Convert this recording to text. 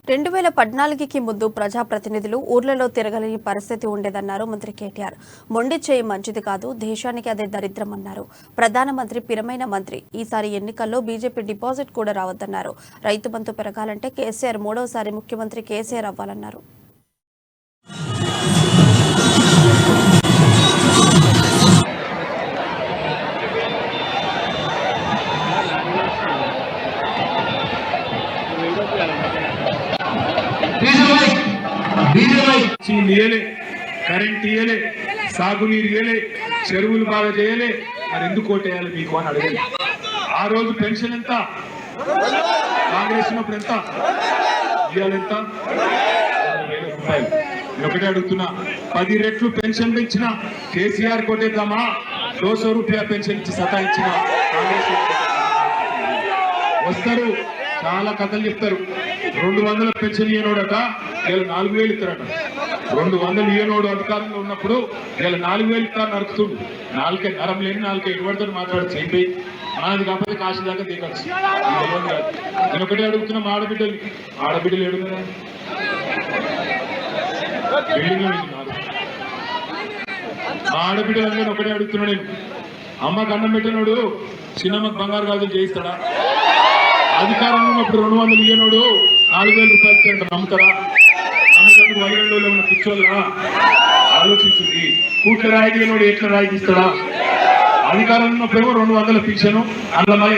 2014కి ముందు ప్రజాప్రతినిధులు ఊర్లలో తిరగలేని పరిస్థితి ఉండేదన్నారు మంత్రి కేటీఆర్. మొండి చేయి మంచిది కాదు, దేశానికి అదే దరిద్రం అన్నారు. ప్రధానమంత్రి పిరమైన మంత్రి. ఈసారి ఎన్నికల్లో బీజేపీ డిపాజిట్ కూడా రావద్దన్నారు. రైతు బంధు పెరగాలంటే కేసీఆర్ మూడోసారి ముఖ్యమంత్రి కేసీఆర్ అవ్వాలన్నారు. కరెంట్ ఇయ్యలే, సాగునీరు ఇయ్యలే, చెరువులు బాగా చేయలే, మరి ఎందుకు ఓటేయాలి మీకు అని అడగండి. ఆ రోజు పెన్షన్ ఎంత, కాంగ్రెస్ ఉన్నప్పుడు ఎంత, ఇవాళ ఎంత? 10,000 రూపాయలు. ఒకటే అడుగుతున్నా, 10 రెట్లు పెన్షన్ పెంచిన కేసీఆర్ కొట్టేద్దామా? 200 రూపాయల పెన్షన్ ఇచ్చి సతాయించిన కాంగ్రెస్ వస్తారు. చాలా కథలు చెప్తారు. 200 పెన్షన్ ఇయ్యనోడట ఇలా 4,000 ఇస్తారట. 200 ఇయ్యనోడు అధికారంలో ఉన్నప్పుడు ఇలా 4,000 ఇస్తారు నరుకుతుండు. నాలుకే నరం లేని నాలుకే ఎటువంటి మాట్లాడు చేయి మనది కాకపోతే కాశీ దాకా దిగచ్చు. నేను ఒకటే అడుగుతున్నా, మా ఆడబిడ్డలు ఏడుగురా బిల్డింగ్ మా ఆడబిడ్డలందరూ ఒకటే అడుగుతున్నా నేను, అమ్మకు అన్నం పెట్టినోడు చిన్నమ్మకు బంగారు గాజులు చేయిస్తాడా? అధికారంలో ఉన్నప్పుడు 200 ఇయ్యనోడు 4,000 రూపాయలు నమ్ముతారా? నమ్మకం వైరంలో ఉన్న పిచ్చోళ్ళ ఆలోచించింది. కూట్ల రాయినోడు ఎట్లా రాయిస్తాడా? అధికారంలో ఉన్నప్పుడేమో 200 పిచ్చను అందులో